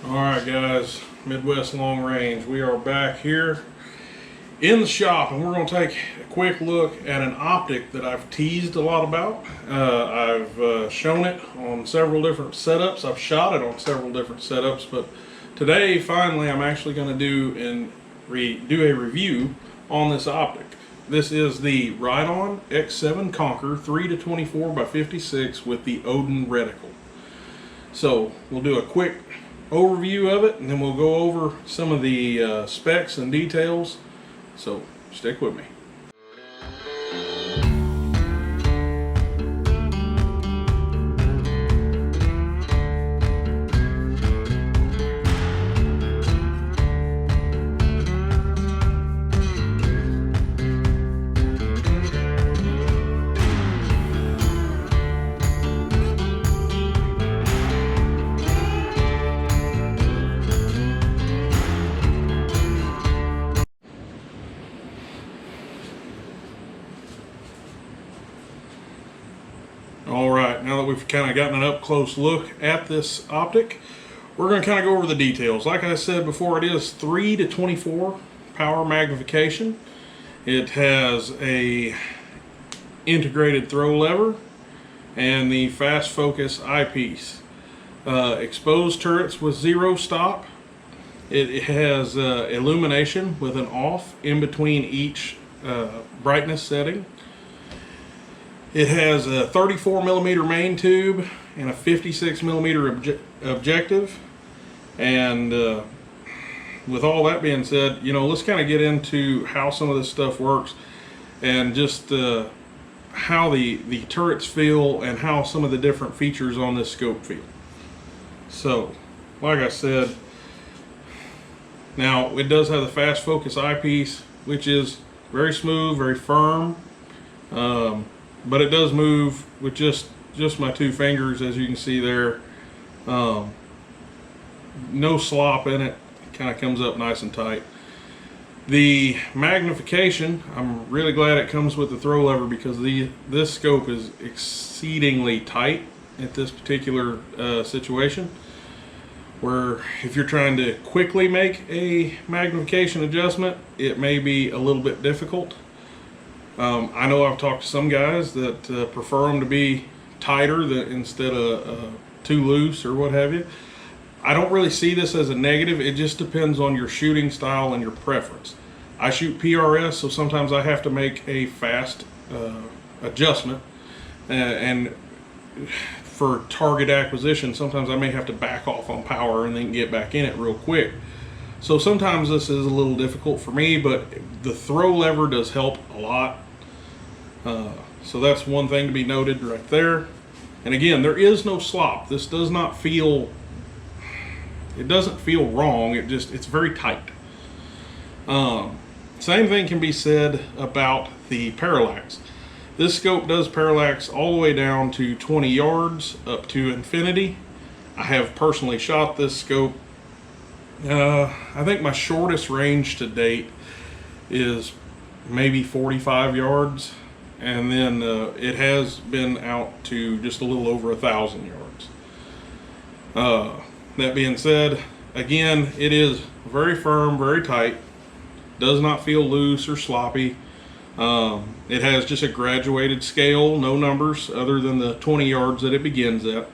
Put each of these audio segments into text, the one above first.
Alright guys, Midwest Long Range. We are back here in the shop and we're going to take a quick look at an optic that I've teased a lot about. I've shown it on several different setups. I've shot it on several different setups, but today finally I'm actually going to do a review on this optic. This is the Riton X7 Conquer 3-24x56 with the Odin reticle. So we'll do a quick overview of it and then we'll go over some of the specs and details. So stick with me. Alright, now that we've kind of gotten an up-close look at this optic, we're going to kind of go over the details. Like I said before, it is 3-24 power magnification. It has a integrated throw lever and the fast focus eyepiece. Exposed turrets with 0 stop. It has illumination with an off in between each brightness setting. It has a 34mm main tube and a 56mm objective. And with all that being said, let's kind of get into how some of this stuff works and just how the turrets feel and how some of the different features on this scope feel. So, like I said, now it does have the fast focus eyepiece, which is very smooth, very firm. But it does move with just my 2 fingers, as you can see there. No slop in it. Kind of comes up nice and tight. The magnification, I'm really glad it comes with the throw lever because this scope is exceedingly tight at this particular situation. Where if you're trying to quickly make a magnification adjustment, it may be a little bit difficult. I know I've talked to some guys that prefer them to be tighter instead of too loose or what have you. I don't really see this as a negative. It just depends on your shooting style and your preference. I shoot PRS, so sometimes I have to make a fast adjustment. And for target acquisition, sometimes I may have to back off on power and then get back in it real quick. So sometimes this is a little difficult for me, but the throw lever does help a lot. So that's one thing to be noted right there. And again, there is no slop. This does not feel, it doesn't feel wrong. It's very tight. Same thing can be said about the parallax. This scope does parallax all the way down to 20 yards up to infinity. I have personally shot this scope. I think my shortest range to date is maybe 45 yards. And then it has been out to just a little over 1,000 yards. That being said, again, it is very firm, very tight. Does not feel loose or sloppy. It has just a graduated scale, no numbers other than the 20 yards that it begins at.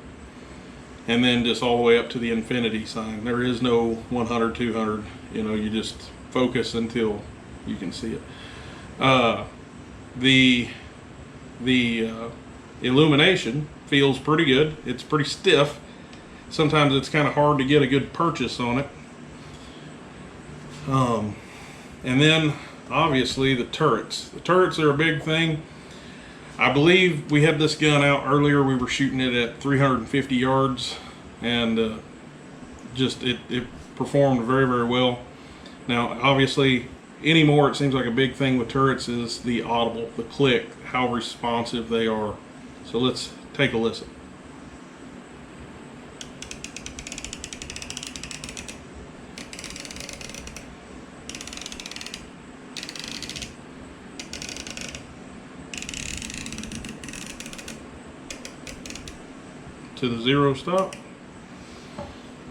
And then just all the way up to the infinity sign. There is no 100, 200. You just focus until you can see it. The illumination feels pretty good. It's pretty stiff. Sometimes it's kind of hard to get a good purchase on it. And then obviously the turrets. The turrets are a big thing. I believe we had this gun out earlier. We were shooting it at 350 yards and it performed very, very well. Now obviously anymore, it seems like a big thing with turrets is the audible, the click, how responsive they are. So let's take a listen. To the 0 stop.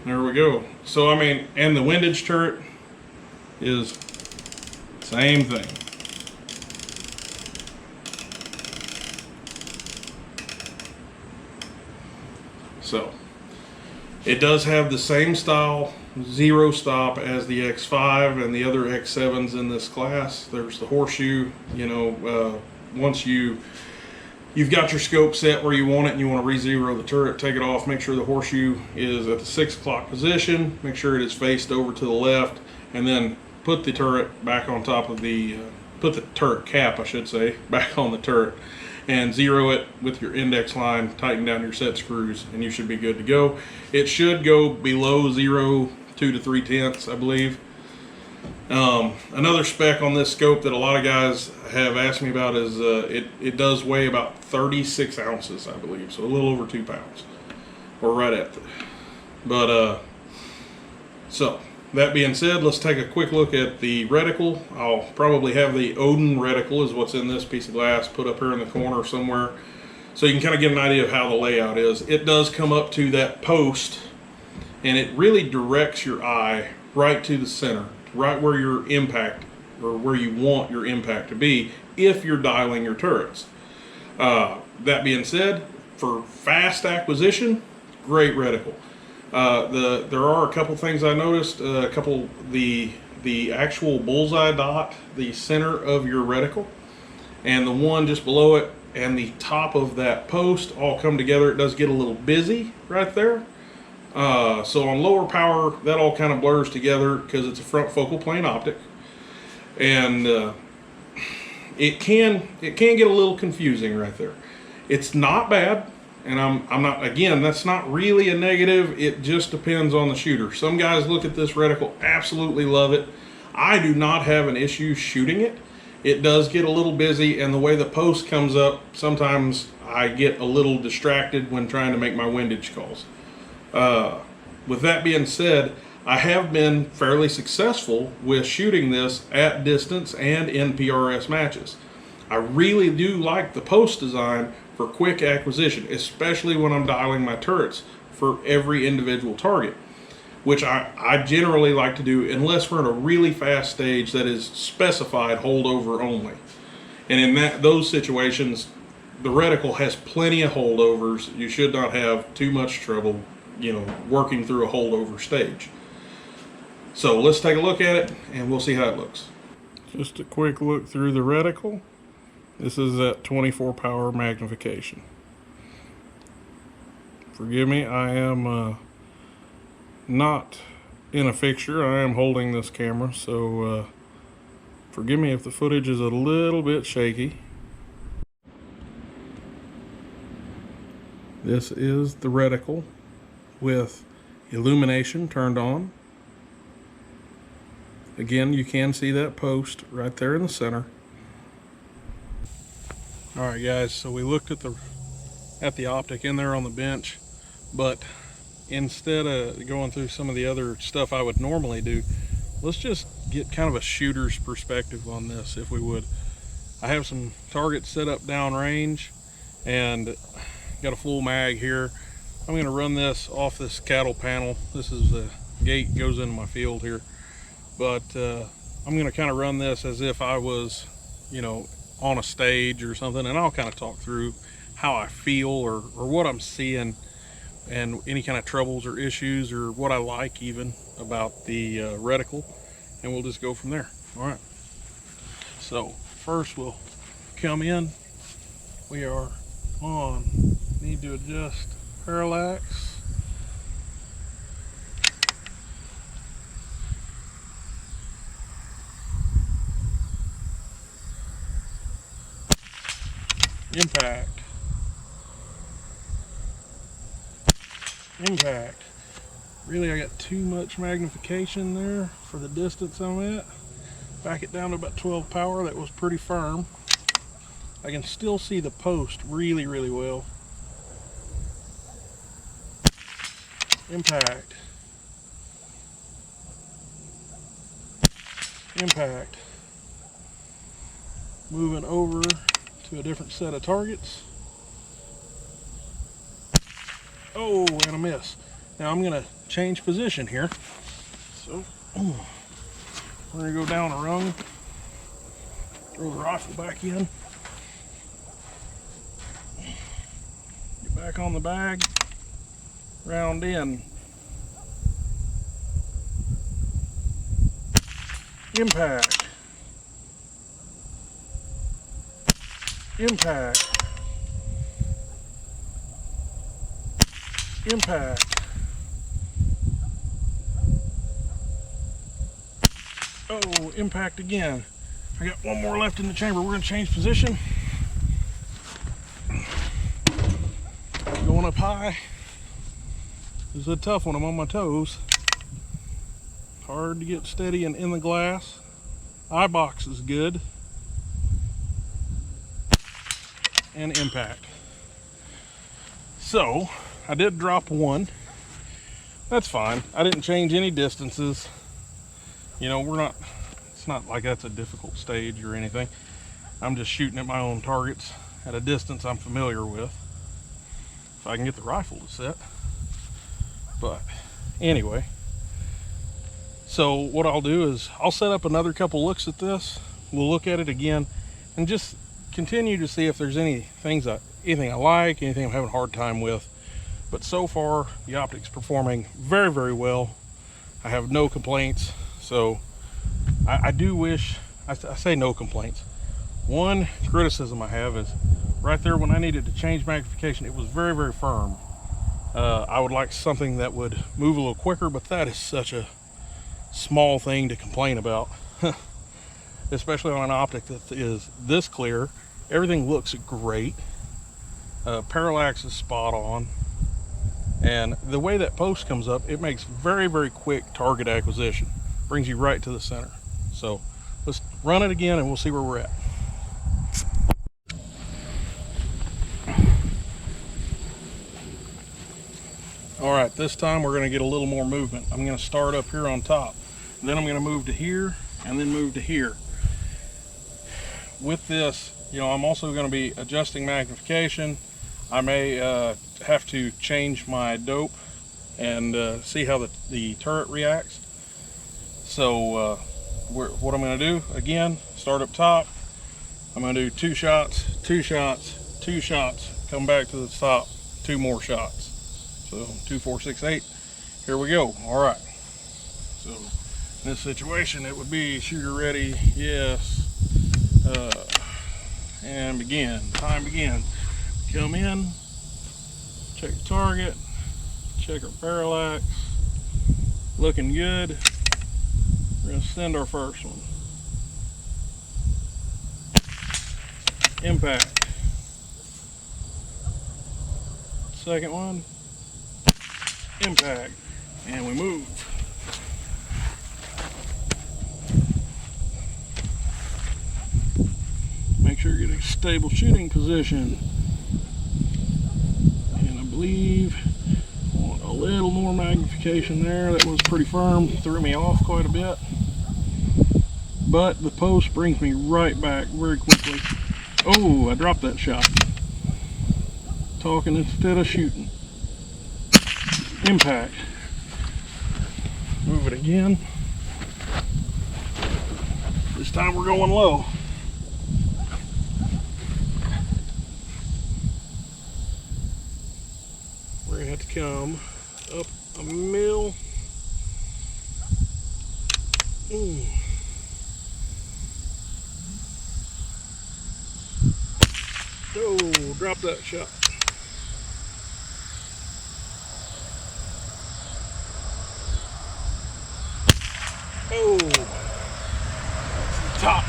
There we go. So I mean, and the Windage turret is same thing. So it does have the same style zero stop as the X5 and the other X7s in this class. There's the horseshoe, you know, once you've got your scope set where you want it and you want to re-zero the turret, take it off, make sure the horseshoe is at the 6 o'clock position, make sure it is faced over to the left, and then put the turret back on top of the, put the turret cap, I should say, back on the turret, and zero it with your index line, tighten down your set screws, and you should be good to go. It should go below 0, 2 to 3/10, I believe. Another spec on this scope that a lot of guys have asked me about is it does weigh about 36 ounces, I believe, so a little over 2 pounds, or right at the, but so that being said, let's take a quick look at the reticle. I'll probably have the Odin reticle is what's in this piece of glass put up here in the corner somewhere, so you can kind of get an idea of how the layout is. It does come up to that post, and it really directs your eye right to the center, right where your impact, or where you want your impact to be if you're dialing your turrets. That being said, for fast acquisition, great reticle. There are a couple things I noticed. The actual bullseye dot, the center of your reticle, and the one just below it, and the top of that post all come together. It does get a little busy right there. So on lower power, that all kind of blurs together because it's a front focal plane optic, and it can get a little confusing right there. It's not bad, and I'm not, again, that's not really a negative. It just depends on the shooter. Some guys look at this reticle, absolutely love it. I do not have an issue shooting it. It does get a little busy, and the way the post comes up, sometimes I get a little distracted when trying to make my windage calls. With that being said, I have been fairly successful with shooting this at distance and in PRS matches. I really do like the post design for quick acquisition, especially when I'm dialing my turrets for every individual target, which I generally like to do unless we're in a really fast stage that is specified holdover only. And in those situations, the reticle has plenty of holdovers. You should not have too much trouble, you know, working through a holdover stage. So let's take a look at it and we'll see how it looks. Just a quick look through the reticle. This is at 24 power magnification. Forgive me, I am not in a fixture. I am holding this camera, so forgive me if the footage is a little bit shaky. This is the reticle with illumination turned on. Again, you can see that post right there in the center. Alright guys, so we looked at the optic in there on the bench, but instead of going through some of the other stuff I would normally do, let's just get kind of a shooter's perspective on this, if we would. I have some targets set up downrange and got a full mag here. I'm going to run this off this cattle panel. This is the gate goes into my field here, but I'm going to kind of run this as if I was, you know, on a stage or something, and I'll kind of talk through how I feel or what I'm seeing and any kind of troubles or issues or what I like even about the reticle, and we'll just go from there. All right, so first we'll come in. We are on, need to adjust parallax. Impact. Really, I got too much magnification there for the distance I'm at. Back it down to about 12 power. That was pretty firm. I can still see the post really, really well. Impact. Moving over to a different set of targets. Oh, and a miss. Now I'm going to change position here. So we're gonna go down a rung, throw the rifle back in, get back on the bag, round in, impact, impact, impact. Oh, impact again. I got one more left in the chamber. We're going to change position. Going up high. This is a tough one. I'm on my toes. Hard to get steady and in the glass. Eye box is good. And impact. So, I did drop one. That's fine. I didn't change any distances. You know, it's not like that's a difficult stage or anything. I'm just shooting at my own targets at a distance I'm familiar with. If I can get the rifle to set. But anyway, so what I'll do is I'll set up another couple looks at this. We'll look at it again and just continue to see if there's anything I like, anything I'm having a hard time with. But so far, the Optic's performing very, very well. I have no complaints. So I do wish, I say no complaints. One criticism I have is right there when I needed to change magnification, it was very, very firm. I would like something that would move a little quicker, but that is such a small thing to complain about. Especially on an optic that is this clear. Everything looks great. Parallax is spot on. And the way that post comes up, it makes very, very quick target acquisition. Brings you right to the center. So let's run it again and we'll see where we're at. All right, this time we're going to get a little more movement. I'm going to start up here on top. Then I'm going to move to here and then move to here. With this, you know, I'm also going to be adjusting magnification. I may have to change my dope and see how the turret reacts. So what I'm going to do, again, start up top. I'm going to do 2 shots, 2 shots, 2 shots, come back to the top, 2 more shots. So 2, 4, 6, 8. Here we go. All right. So in this situation, it would be shooter ready, yes, and begin. Time begins. Come in, check the target, check our parallax. Looking good. We're going to send our first one. Impact. Second one. Impact. And we move. Make sure you're getting a stable shooting position. And I believe I want a little more magnification there. That was pretty firm. Threw me off quite a bit. But the post brings me right back very quickly. Oh, I dropped that shot. Talking instead of shooting. Impact. Move it again. This time we're going low. We're going to have to come up a mil. Oh, drop that shot. Oh, that's the top.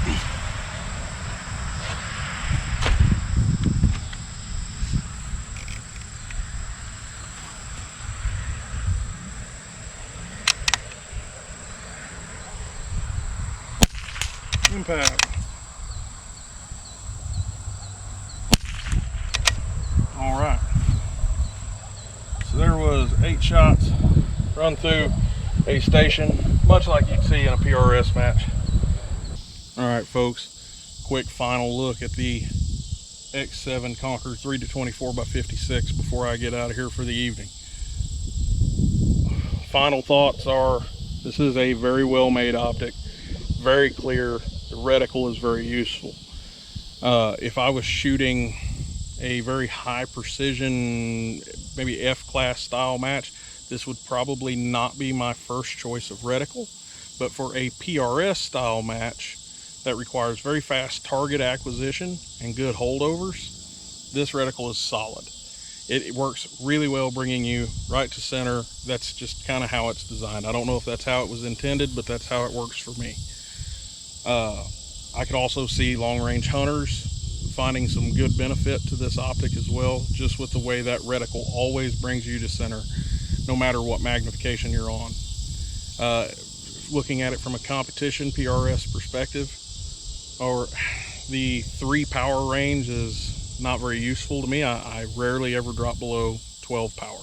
Impact. All right. So there was 8 shots run through a station, much like you'd see in a PRS match. All right, folks, quick final look at the X7 Conquer 3-24 by 56 before I get out of here for the evening. final thoughts are, this is a very well made optic, very clear. The reticle is very useful. If I was shooting a very high precision, maybe F-class style match, this would probably not be my first choice of reticle. But for a PRS style match that requires very fast target acquisition and good holdovers, this reticle is solid. It works really well bringing you right to center. That's just kind of how it's designed. I don't know if that's how it was intended, but that's how it works for me. I could also see long-range hunters finding some good benefit to this optic as well, just with the way that reticle always brings you to center, no matter what magnification you're on. Looking at it from a competition PRS perspective, or the 3 power range is not very useful to me. I rarely ever drop below 12 power.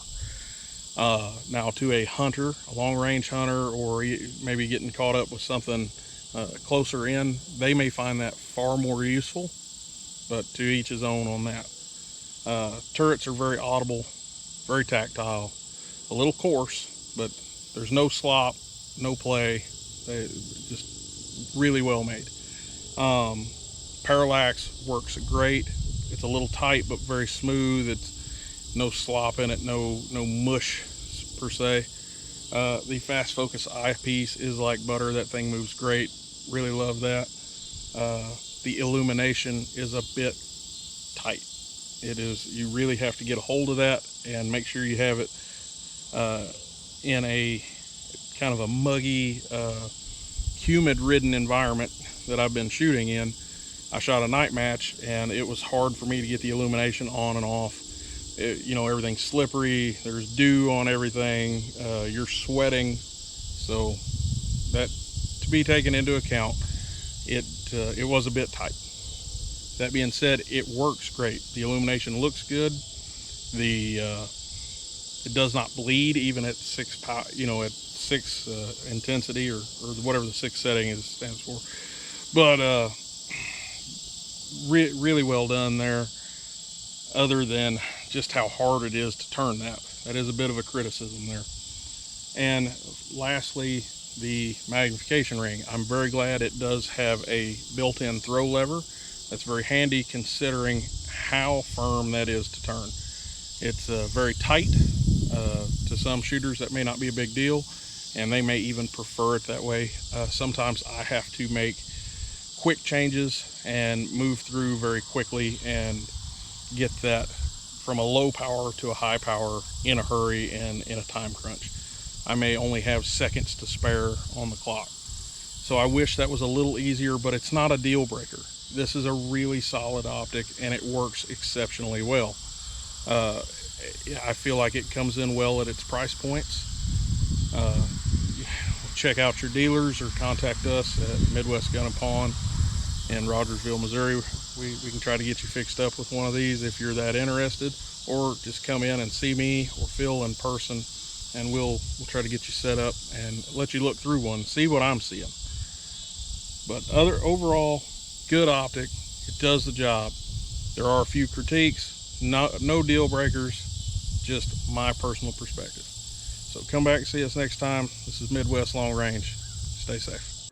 Now to a hunter, a long-range hunter, or maybe getting caught up with something closer in, they may find that far more useful, but to each his own on that. Turrets are very audible, very tactile, a little coarse, but there's no slop, no play. They just really well made. Parallax works great. It's a little tight but very smooth. It's no slop in it, no mush per se. The fast focus eyepiece is like butter. That thing moves great. Really love that. The illumination is a bit tight. It is, you really have to get a hold of that and make sure you have it in a kind of a muggy, humid ridden environment that I've been shooting in. I shot a night match and it was hard for me to get the illumination on and off. You know, everything's slippery, there's dew on everything, you're sweating, so that to be taken into account. It was a bit tight. That being said, it works great. The illumination looks good. It does not bleed even at 6 power, you know, at 6 intensity or whatever the 6 setting stands for. But really well done there. Other than just how hard it is to turn that is a bit of a criticism there. And lastly, the magnification ring. I'm very glad it does have a built-in throw lever. That's very handy considering how firm that is to turn. It's very tight. To some shooters that may not be a big deal, and they may even prefer it that way. Sometimes I have to make quick changes and move through very quickly and get that from a low power to a high power in a hurry and in a time crunch. I may only have seconds to spare on the clock. So I wish that was a little easier, but it's not a deal breaker. This is a really solid optic and it works exceptionally well. I feel like it comes in well at its price points. Check out your dealers or contact us at Midwest Gun and Pawn in Rogersville, Missouri. We can try to get you fixed up with one of these if you're that interested, or just come in and see me or Phil in person, and we'll try to get you set up and let you look through one, see what I'm seeing. But overall, good optic. It does the job. There are a few critiques, no deal breakers, just my personal perspective. So come back and see us next time. This is Midwest Long Range. Stay safe.